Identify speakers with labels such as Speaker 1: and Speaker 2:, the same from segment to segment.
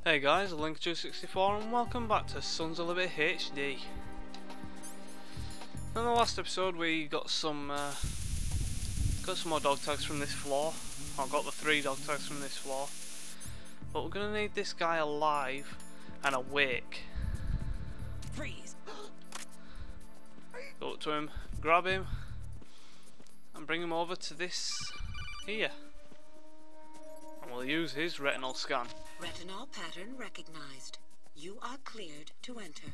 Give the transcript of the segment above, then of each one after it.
Speaker 1: Hey guys, X360 and welcome back to Sons of Liberty HD. In the last episode we got some more dog tags from this floor. I got the 3 dog tags from this floor. But we're gonna need this guy alive and awake.
Speaker 2: Freeze!
Speaker 1: Go up to him, grab him, and bring him over to this here. And we'll use his retinal scan.
Speaker 2: Retinol pattern recognized. You are cleared to enter.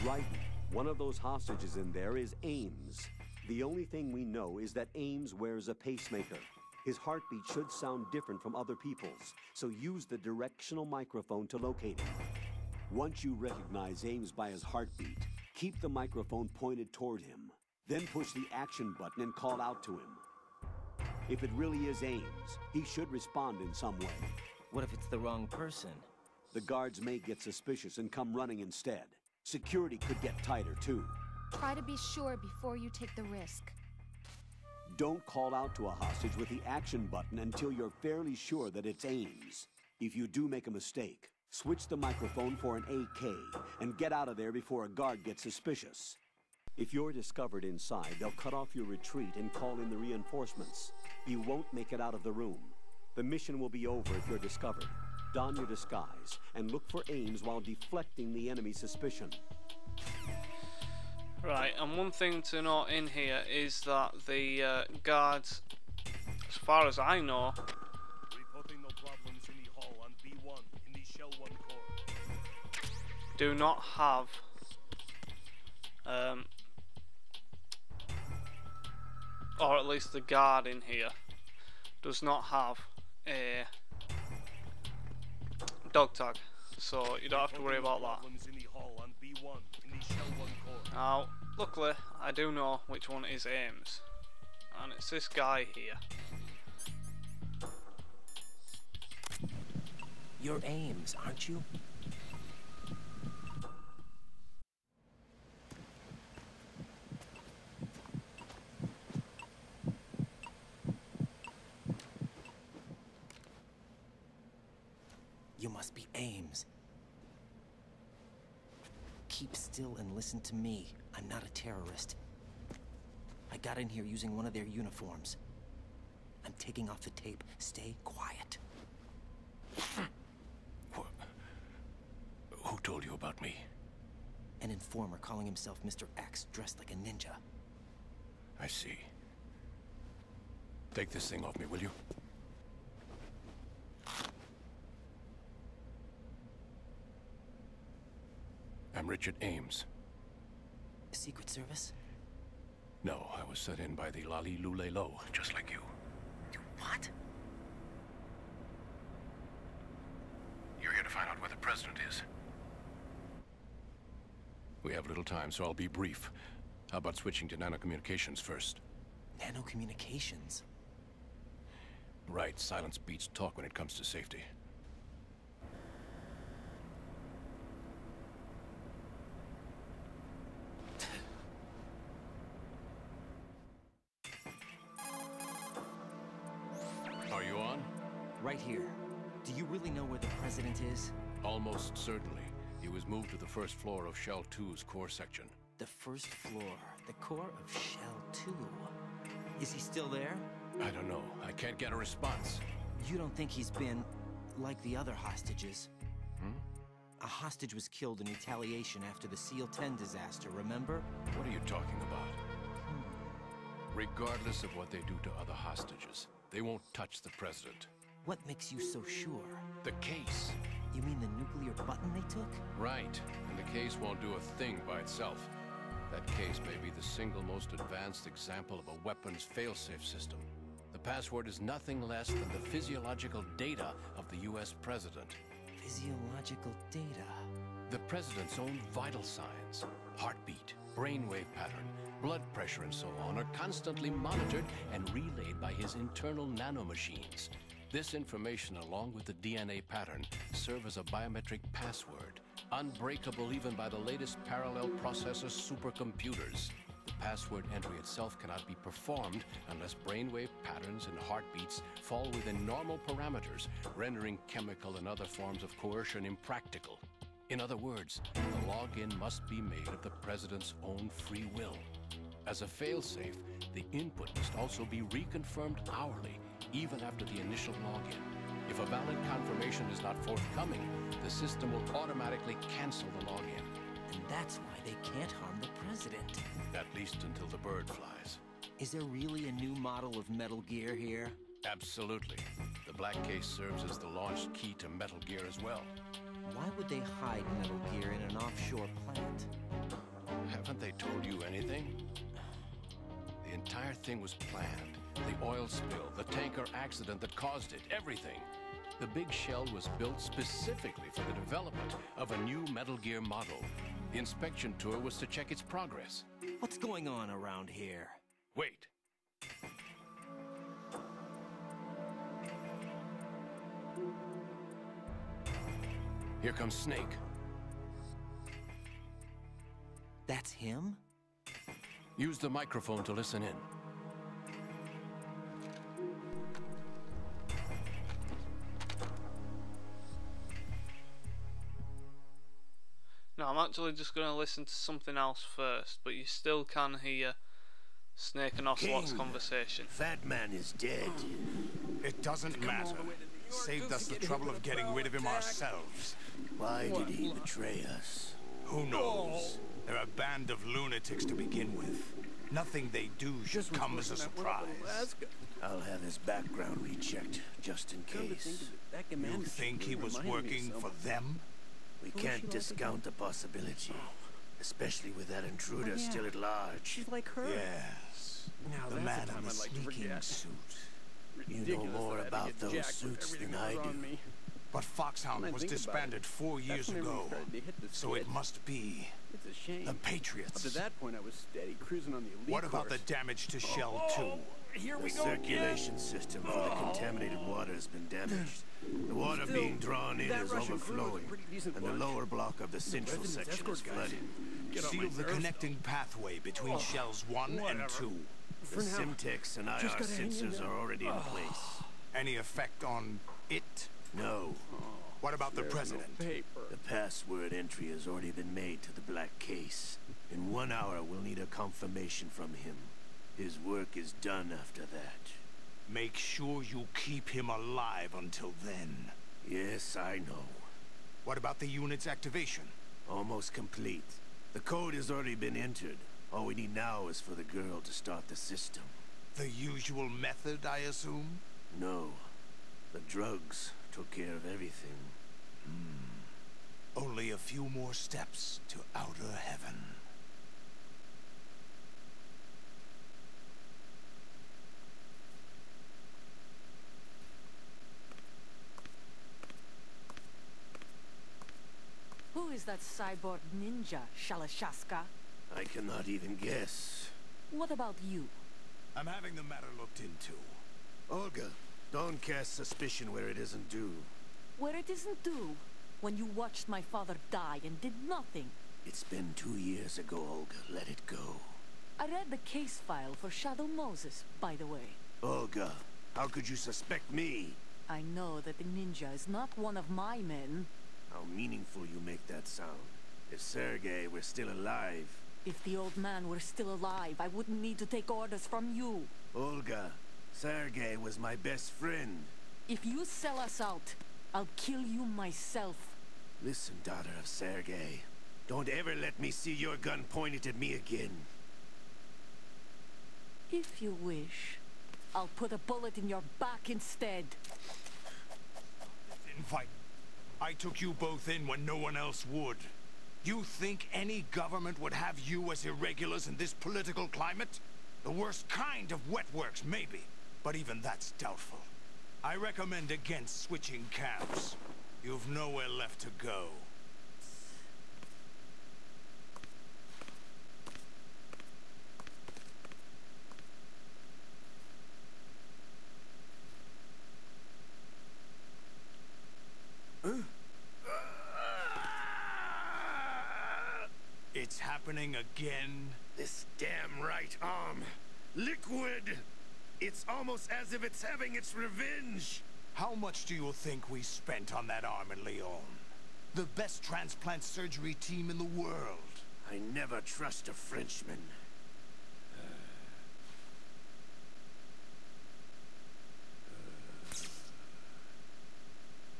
Speaker 3: Right. One of those hostages in there is Ames. The only thing we know is that Ames wears a pacemaker. His heartbeat should sound different from other people's, so use the directional microphone to locate him. Once you recognize Ames by his heartbeat, keep the microphone pointed toward him. Then push the action button and call out to him. If it really is Ames, he should respond in some way.
Speaker 4: What if it's the wrong person?
Speaker 3: The guards may get suspicious and come running instead. Security could get tighter, too.
Speaker 5: Try to be sure before you take the risk.
Speaker 3: Don't call out to a hostage with the action button until you're fairly sure that it's Ames. If you do make a mistake, switch the microphone for an AK and get out of there before a guard gets suspicious. If you're discovered inside, they'll cut off your retreat and call in the reinforcements. You won't make it out of the room. The mission will be over if you're discovered. Don your disguise and look for Ames while deflecting the enemy's suspicion.
Speaker 1: Right, and one thing to note in here is that the guards, as far as I know,
Speaker 6: Reporting no problems in the hall on B1 in the Shell 1 core.
Speaker 1: do not have or at least the guard in here does not have a dog tag, so you don't have to worry about that.
Speaker 6: Problems in the hall on B1 in the Shell 1 core.
Speaker 1: Now, luckily, I do know which one is Ames, and it's this guy here.
Speaker 4: You're Ames, aren't you? You must be Ames. Keep still and listen to me. I'm not a terrorist. I got in here using one of their uniforms. I'm taking off the tape. Stay quiet.
Speaker 6: Who told you about me?
Speaker 4: An informer calling himself Mr. X, dressed like a ninja.
Speaker 6: I see. Take this thing off me, will you? I'm Richard Ames.
Speaker 4: Secret Service?
Speaker 6: No, I was set in by the Lali Lule Lo, just like you.
Speaker 4: What?
Speaker 6: You're here to find out where the president is. We have little time, so I'll be brief. How about switching to nanocommunications first?
Speaker 4: Nanocommunications?
Speaker 6: Right, silence beats talk when it comes to safety. Are you on?
Speaker 4: Right here. Do you really know where the president is?
Speaker 6: Almost certainly. He was moved to the first floor of Shell 2's core section.
Speaker 4: The first floor, the core of Shell 2. Is he still there?
Speaker 6: I don't know. I can't get a response.
Speaker 4: You don't think he's been like the other hostages? A hostage was killed in retaliation after the SEAL 10 disaster, remember?
Speaker 6: What are you talking about? Regardless of what they do to other hostages, they won't touch the president.
Speaker 4: What makes you so sure?
Speaker 6: The case.
Speaker 4: You mean the nuclear button they took?
Speaker 6: Right. And the case won't do a thing by itself.
Speaker 7: That case may be the single most advanced example of a weapons failsafe system. The password is nothing less than the physiological data of the US president.
Speaker 4: Physiological data?
Speaker 7: The president's own vital signs, heartbeat, brainwave pattern, blood pressure and so on are constantly monitored and relayed by his internal nanomachines. This information, along with the DNA pattern, serve as a biometric password, unbreakable even by the latest parallel processor supercomputers. The password entry itself cannot be performed unless brainwave patterns and heartbeats fall within normal parameters, rendering chemical and other forms of coercion impractical. In other words, the login must be made of the president's own free will. As a failsafe, the input must also be reconfirmed hourly, even after the initial login. If a valid confirmation is not forthcoming, the system will automatically cancel the login.
Speaker 4: And that's why they can't harm the president.
Speaker 7: At least until the bird flies.
Speaker 4: Is there really a new model of Metal Gear here?
Speaker 7: Absolutely. The black case serves as the launch key to Metal Gear as well.
Speaker 4: Why would they hide Metal Gear in an offshore plant?
Speaker 7: Haven't they told you anything? The entire thing was planned. The oil spill, the tanker accident that caused it, everything. The big shell was built specifically for the development of a new Metal Gear model. The inspection tour was to check its progress.
Speaker 4: What's going on around here?
Speaker 7: Wait. Here comes Snake.
Speaker 4: That's him?
Speaker 7: Use the microphone to listen in.
Speaker 1: No, I'm actually just going to listen to something else first, but you still can hear Snake and Ocelot's conversation.
Speaker 8: Fat Man is dead.
Speaker 9: It doesn't matter. Saved us the trouble of getting rid of him ourselves.
Speaker 8: Why did he betray us?
Speaker 9: Who knows? They're a band of lunatics to begin with. Nothing they do should come as a surprise.
Speaker 8: I'll have his background rechecked, just in case.
Speaker 9: You think he was working for them?
Speaker 8: We can't discount the possibility. Especially with that intruder still at large.
Speaker 4: She's like her.
Speaker 9: Yes. The man in the sneaking suit.
Speaker 8: You know more about those suits than I do.
Speaker 9: But Foxhound was disbanded 4 years ago, so it must be the Patriots.
Speaker 10: Up to that point, I was steady cruising on the elite
Speaker 9: What about
Speaker 10: course.
Speaker 9: the damage to Shell 2?
Speaker 8: The circulation system for the contaminated water has been damaged. The water being drawn in is overflowing, and the lower block of the central section is flooded.
Speaker 9: Seal the connecting pathway between Shells 1 and 2.
Speaker 8: The Simtex and IR sensors are already in place.
Speaker 9: Any effect on it?
Speaker 8: No.
Speaker 9: What about the president?
Speaker 8: The password entry has already been made to the black case. In 1 hour, we'll need a confirmation from him. His work is done after that.
Speaker 9: Make sure you keep him alive until then.
Speaker 8: Yes, I know.
Speaker 9: What about the unit's activation?
Speaker 8: Almost complete. The code has already been entered. All we need now is for the girl to start the system.
Speaker 9: The usual method, I assume?
Speaker 8: No. The drugs took care of everything.
Speaker 9: Only a few more steps to outer heaven.
Speaker 11: Who is that cyborg ninja, Shalashaska?
Speaker 8: I cannot even guess.
Speaker 11: What about you?
Speaker 9: I'm having the matter looked into.
Speaker 8: Olga, don't cast suspicion where it isn't due.
Speaker 11: Where it isn't due? When you watched my father die and did nothing.
Speaker 8: It's been 2 years ago, Olga. Let it go.
Speaker 11: I read the case file for Shadow Moses, by the way.
Speaker 8: Olga, how could you suspect me?
Speaker 11: I know that the ninja is not one of my men.
Speaker 8: How meaningful you make that sound. If Sergei were still alive...
Speaker 11: If the old man were still alive, I wouldn't need to take orders from you.
Speaker 8: Olga, Sergei was my best friend.
Speaker 11: If you sell us out, I'll kill you myself.
Speaker 8: Listen, daughter of Sergei. Don't ever let me see your gun pointed at me again.
Speaker 11: If you wish, I'll put a bullet in your back instead.
Speaker 9: Infight. I took you both in when no one else would. You think any government would have you as irregulars in this political climate? The worst kind of wet works, maybe. But even that's doubtful. I recommend against switching camps. You've nowhere left to go. It's happening again.
Speaker 8: This damn right arm. Liquid! It's almost as if it's having its revenge.
Speaker 9: How much do you think we spent on that arm in Lyon? The best transplant surgery team in the world.
Speaker 8: I never trust a Frenchman.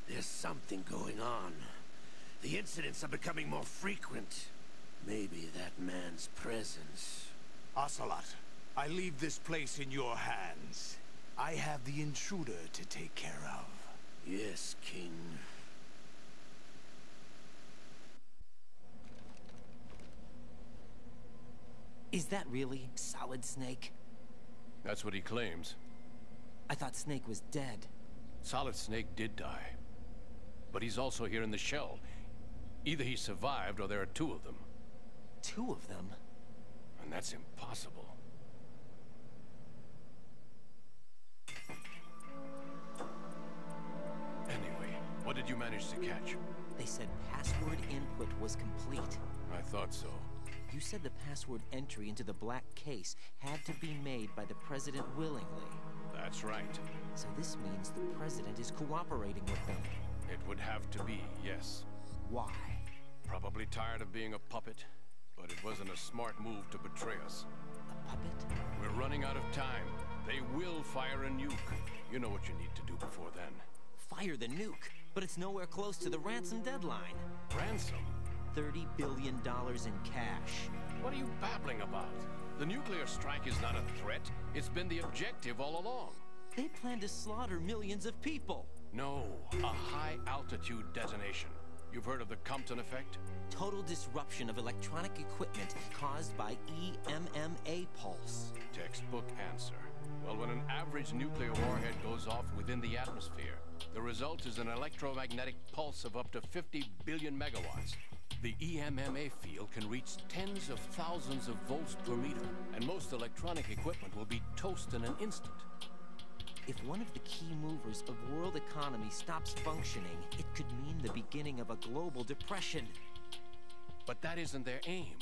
Speaker 8: There's something going on. The incidents are becoming more frequent. Maybe that man's presence.
Speaker 9: Ocelot, I leave this place in your hands. I have the intruder to take care of.
Speaker 8: Yes, King.
Speaker 4: Is that really Solid Snake?
Speaker 7: That's what he claims.
Speaker 4: I thought Snake was dead.
Speaker 7: Solid Snake did die. But he's also here in the shell. Either he survived or there are two of them.
Speaker 4: Two of them?
Speaker 7: And that's impossible. Anyway, what did you manage to catch?
Speaker 4: They said password input was complete.
Speaker 7: I thought so.
Speaker 4: You said the password entry into the black case had to be made by the president willingly.
Speaker 7: That's right.
Speaker 4: So this means the president is cooperating with them.
Speaker 7: It would have to be, yes.
Speaker 4: Why?
Speaker 7: Probably tired of being a puppet, but it wasn't a smart move to betray us.
Speaker 4: A puppet?
Speaker 7: We're running out of time. They will fire a nuke. You know what you need to do before then.
Speaker 4: Fire the nuke? But it's nowhere close to the ransom deadline.
Speaker 7: Ransom?
Speaker 4: $30 billion in cash.
Speaker 7: What are you babbling about? The nuclear strike is not a threat. It's been the objective all along.
Speaker 4: They plan to slaughter millions of people.
Speaker 7: No, a high-altitude detonation. You've heard of the Compton effect?
Speaker 4: Total disruption of electronic equipment caused by EMMA pulse.
Speaker 7: Textbook answer. Well, when an average nuclear warhead goes off within the atmosphere, the result is an electromagnetic pulse of up to 50 billion megawatts. The EMMA field can reach tens of thousands of volts per meter, and most electronic equipment will be toast in an instant.
Speaker 4: If one of the key movers of world economy stops functioning, it could mean the beginning of a global depression.
Speaker 7: But that isn't their aim.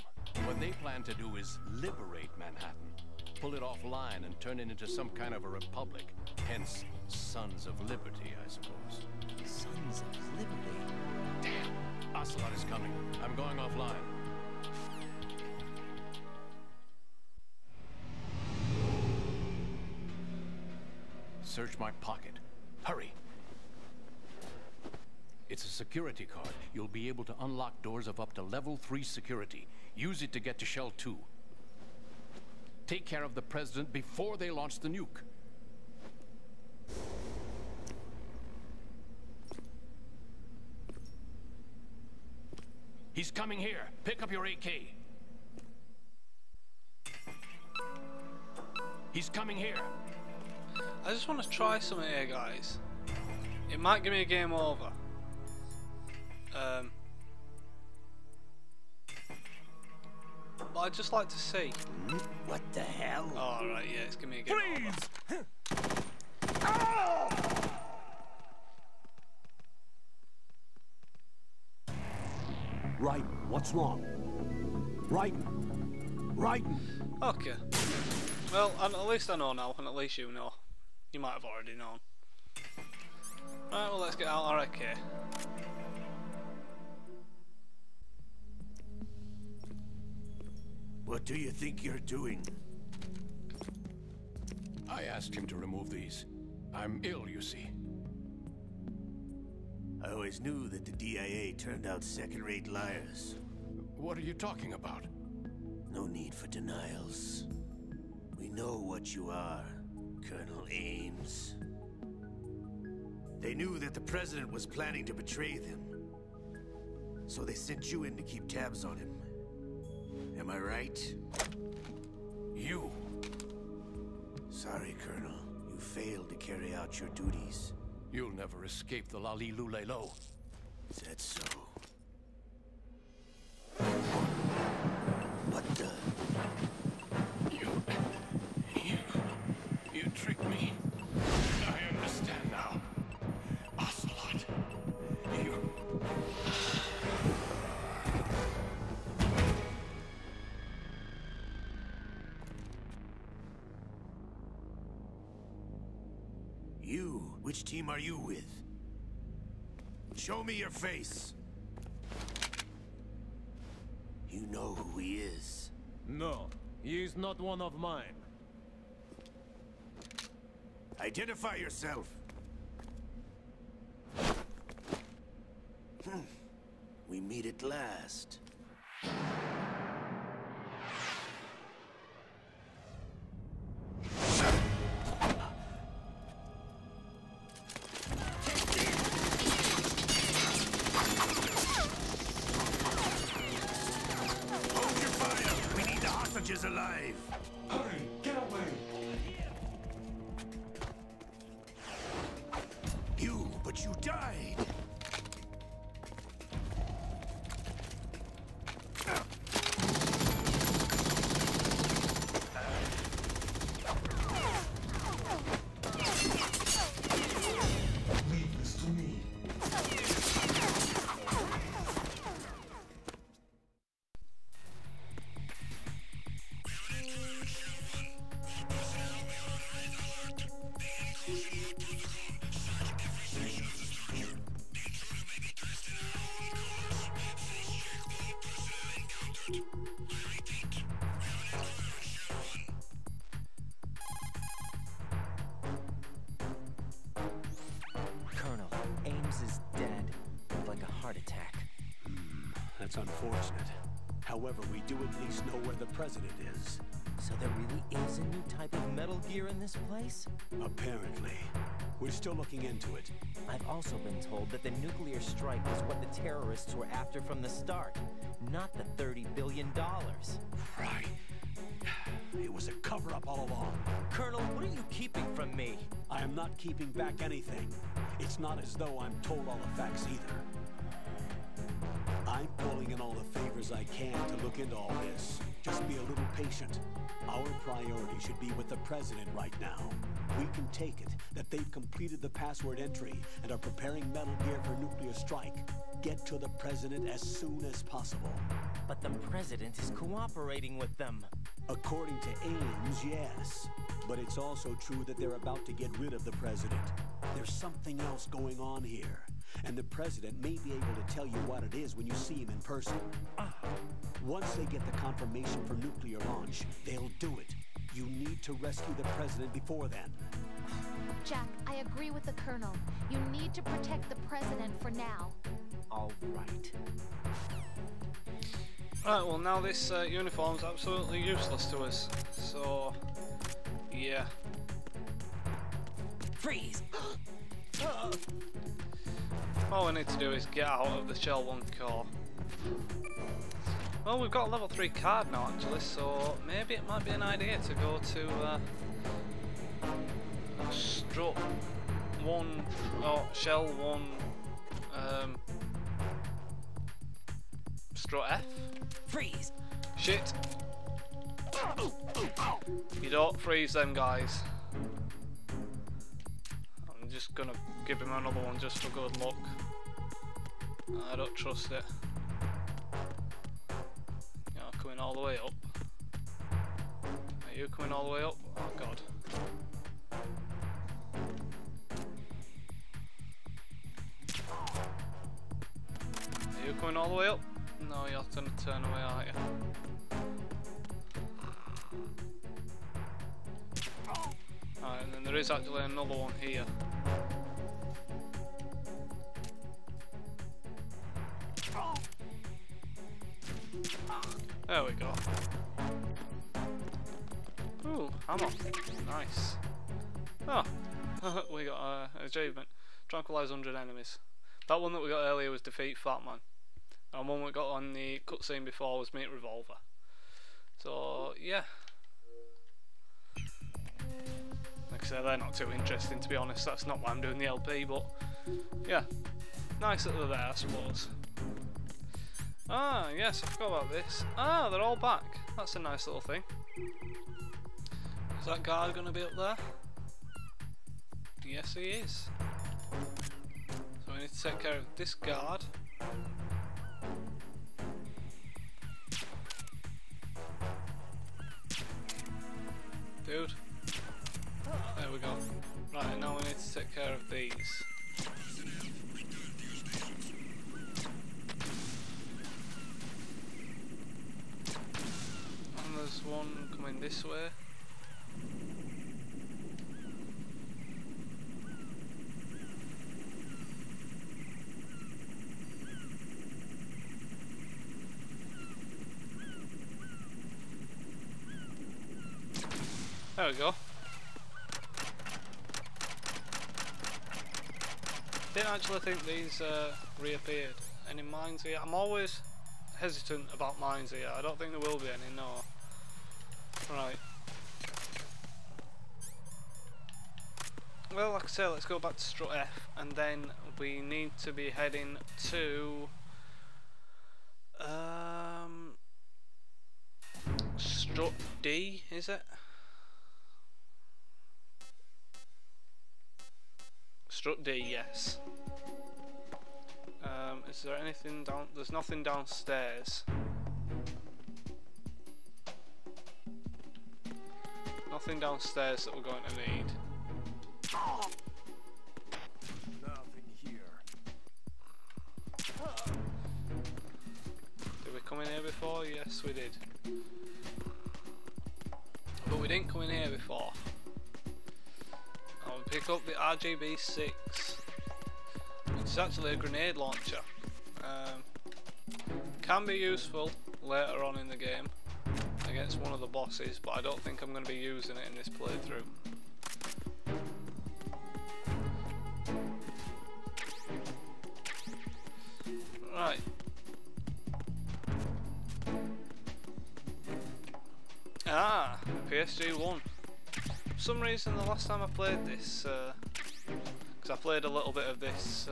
Speaker 7: What they plan to do is liberate Manhattan. Pull it offline and turn it into some kind of a republic. Hence, Sons of Liberty, I suppose.
Speaker 4: Sons of Liberty?
Speaker 7: Damn! Ocelot is coming. I'm going offline. Search my pocket. Hurry! It's a security card. You'll be able to unlock doors of up to level 3 security. Use it to get to Shell 2. Take care of the president before they launch the nuke. He's coming here. Pick up your AK. He's coming here.
Speaker 1: I just want to try something here, guys. It might give me a game over. But I'd just like to see.
Speaker 8: What the hell?
Speaker 1: Oh, right, yeah, it's giving me a game over.
Speaker 3: Right, what's wrong? Right.
Speaker 1: Okay. Well, at least I know now, and at least you know. You might have already known. Right, well, let's get out our AK.
Speaker 8: What do you think you're doing?
Speaker 7: I asked him to remove these. I'm ill, you see.
Speaker 8: I always knew that the DIA turned out second-rate liars.
Speaker 7: What are you talking about?
Speaker 8: No need for denials. We know what you are, Colonel Ames. They knew that the president was planning to betray them. So they sent you in to keep tabs on him. Am I right?
Speaker 7: You.
Speaker 8: Sorry, Colonel. You failed to carry out your duties.
Speaker 7: You'll never escape the Lali Lulelo.
Speaker 8: Is that so? What the?
Speaker 7: You tricked me. I understand now. Ocelot. You...
Speaker 8: You? Which team are you with? Show me your face. You know who he is.
Speaker 12: No, he is not one of mine.
Speaker 8: Identify yourself. We meet at last. Hold your fire! We need the hostages alive!
Speaker 9: Hurry, get away!
Speaker 8: But you died!
Speaker 9: Leave this to me.
Speaker 4: Colonel, Ames is dead. Like a heart attack.
Speaker 3: That's unfortunate. However, we do at least know where the president is.
Speaker 4: So there really is a new type of Metal Gear in this place?
Speaker 3: Apparently. We're still looking into it.
Speaker 4: I've also been told that the nuclear strike was what the terrorists were after from the start, not the $30 billion.
Speaker 3: Right. It was a cover-up all along.
Speaker 4: Colonel, what are you keeping from me?
Speaker 3: I am not keeping back anything. It's not as though I'm told all the facts either. I'm pulling in all the favors I can to look into all this. Just be a little patient. Our priority should be with the president right now. We can take it that they've completed the password entry and are preparing Metal Gear for nuclear strike. Get to the president as soon as possible.
Speaker 4: But the president is cooperating with them.
Speaker 3: According to Ames, yes. But it's also true that they're about to get rid of the president. There's something else going on here. And the president may be able to tell you what it is when you see him in person. Once they get the confirmation for nuclear launch, they'll do it. You need to rescue the president before then.
Speaker 5: Jack, I agree with the Colonel. You need to protect the president for now.
Speaker 4: All right.
Speaker 1: Right, well now this uniform's absolutely useless to us. So, yeah.
Speaker 4: Freeze!
Speaker 1: All we need to do is get out of the Shell 1 core. Well, we've got a level 3 card now actually, so maybe it might be an idea to go to Strut 1 or Shell 1 Strut F?
Speaker 4: Freeze!
Speaker 1: Shit! You don't freeze them guys. I'm just gonna give him another one just for good luck. I don't trust it. You're coming all the way up. Are you coming all the way up? Oh god. Are you coming all the way up? No, you're gonna turn away, aren't you? Alright, and then there is actually another one here. There we go. Ooh, ammo. Nice. Oh, we got an achievement. Tranquilize 100 enemies. That one that we got earlier was defeat Fat Man. And one we got on the cutscene before was Meat Revolver. So yeah. Like I said, they're not too interesting to be honest, that's not why I'm doing the LP, but yeah. Nice that they're there, I suppose. Ah, yes, I forgot about this. Ah, they're all back. That's a nice little thing. Is that guard going to be up there? Yes, he is. So we need to take care of this guard. Dude. There we go. Right, now we need to take care of these. And there's one coming this way. There we go. Didn't actually think these reappeared. Any mines here? I'm always hesitant about mines here. I don't think there will be any, no. Right. Well, like I say, let's go back to strut F, and then we need to be heading to strut D, is it? Strut D, yes. Is there anything down? There's nothing downstairs. Nothing downstairs that we're going to need.
Speaker 9: Nothing here.
Speaker 1: Did we come in here before? Yes, we did. But we didn't come in here before. I'll pick up the RGB-6, which is actually a grenade launcher. Can be useful later on in the game against one of the bosses, but I don't think I'm going to be using it in this playthrough. Right. Ah, PSG1. For some reason, the last time I played this, because I played a little bit of this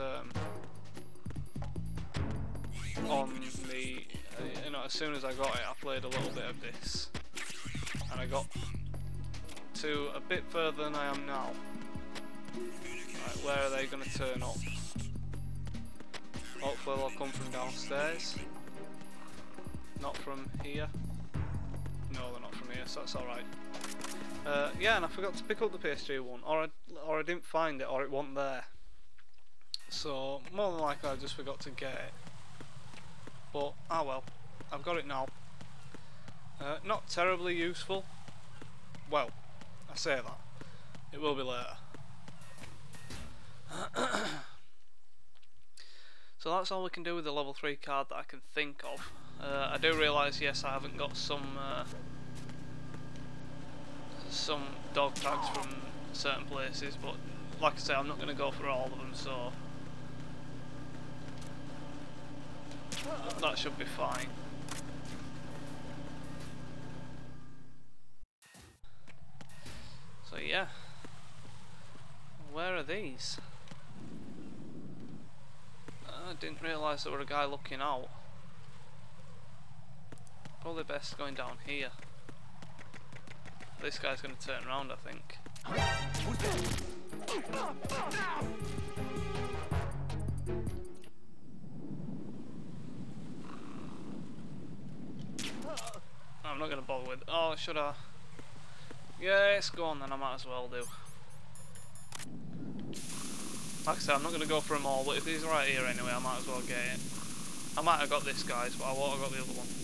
Speaker 1: on the, you know, as soon as I got it, I played a little bit of this, and I got to a bit further than I am now. Right, where are they going to turn up? Hopefully they'll come from downstairs. Not from here. No, they're not from here, so that's alright. Yeah, and I forgot to pick up the PSG1, or I didn't find it, or it wasn't there. So, more than likely I just forgot to get it. But, ah well, I've got it now. Not terribly useful. Well, I say that. It will be later. So that's all we can do with the level 3 card that I can think of. I do realise, yes, I haven't got some dog tags from certain places, but like I say, I'm not going to go for all of them, so that should be fine. So yeah, where are these? I didn't realise there were a guy looking out. Probably best going down here. This guy's going to turn around, I think. I'm not going to bother with. Oh, should I? Yes, go on then. I might as well do. Like I said, I'm not going to go for them all, but if he's right here anyway, I might as well get it. I might have got this guy's, but I won't have got the other ones.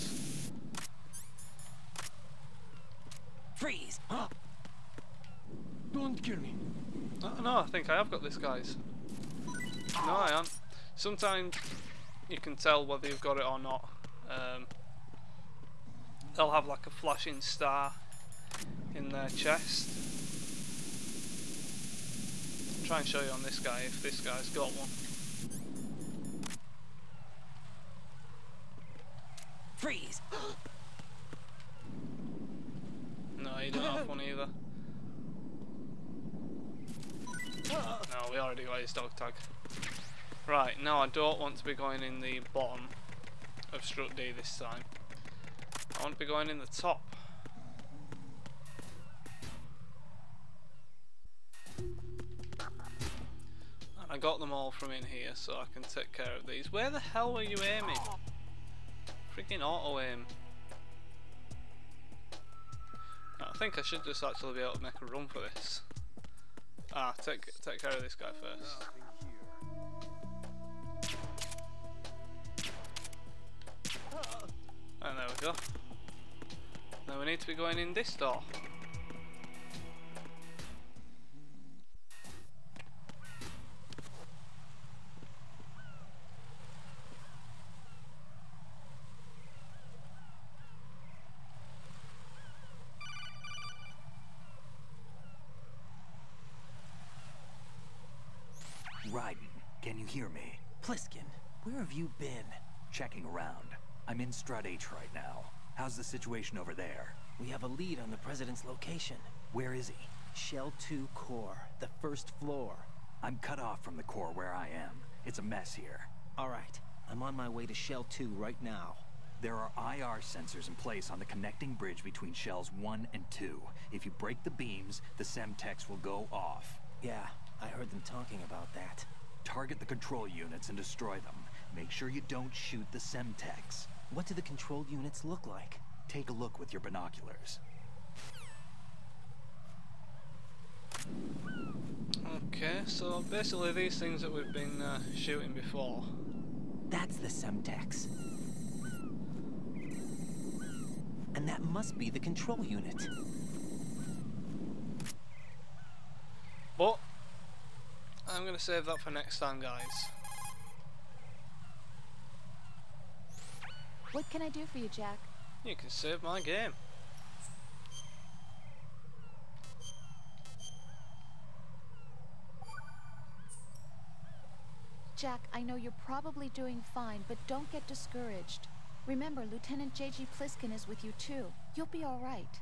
Speaker 4: Freeze!
Speaker 12: Don't kill me.
Speaker 1: No, I think I have got this guy's. No, I am. Sometimes you can tell whether you've got it or not. They'll have like a flashing star in their chest. I'll try and show you on this guy if this guy's got one.
Speaker 4: Freeze!
Speaker 1: No, you don't have one either. No, we already got his dog tag. Right, no, I don't want to be going in the bottom of Strut D this time. I want to be going in the top. And I got them all from in here, so I can take care of these. Where the hell were you aiming? Freaking auto aim. I think I should just actually be able to make a run for this. Ah, take care of this guy first. And there we go. Now we need to be going in this door.
Speaker 13: Raiden, can you hear me?
Speaker 4: Pliskin, where have you been?
Speaker 13: Checking around. I'm in Strut H right now. How's the situation over there?
Speaker 4: We have a lead on the President's location.
Speaker 13: Where is he?
Speaker 4: Shell 2 core, the first floor.
Speaker 13: I'm cut off from the core where I am. It's a mess here.
Speaker 4: Alright, I'm on my way to Shell 2 right now.
Speaker 13: There are IR sensors in place on the connecting bridge between Shells 1 and 2. If you break the beams, the Semtex will go off.
Speaker 4: Yeah, I heard them talking about that.
Speaker 13: Target the control units and destroy them. Make sure you don't shoot the Semtex.
Speaker 4: What do the control units look like?
Speaker 13: Take a look with your binoculars.
Speaker 1: Okay, so basically these things that we've been shooting before.
Speaker 4: That's the Semtex. And that must be the control unit.
Speaker 1: But I'm going to save that for next time, guys.
Speaker 5: What can I do for you, Jack?
Speaker 1: You can save my game.
Speaker 5: Jack, I know you're probably doing fine, but don't get discouraged. Remember, Lieutenant J.G. Pliskin is with you too. You'll be all right.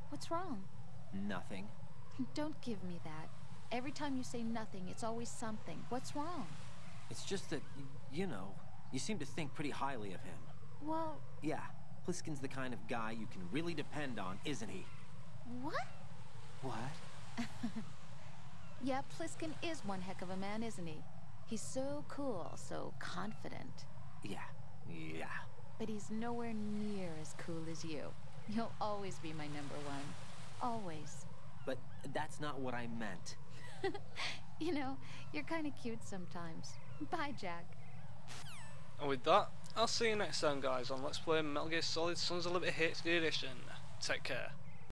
Speaker 5: What's wrong?
Speaker 4: Nothing.
Speaker 5: Don't give me that. Every time you say nothing, it's always something. What's wrong?
Speaker 4: It's just that, you know, you seem to think pretty highly of him.
Speaker 5: Well...
Speaker 4: Yeah, Pliskin's the kind of guy you can really depend on, isn't he?
Speaker 5: What?
Speaker 4: What?
Speaker 5: Yeah, Pliskin is one heck of a man, isn't he? He's so cool, so confident.
Speaker 4: Yeah.
Speaker 5: But he's nowhere near as cool as you. You'll always be my number one. Always.
Speaker 4: But that's not what I meant.
Speaker 5: You know, you're kind of cute sometimes. Bye, Jack.
Speaker 1: And with that, I'll see you next time, guys, on Let's Play Metal Gear Solid Sons of Liberty HD Edition. Take care.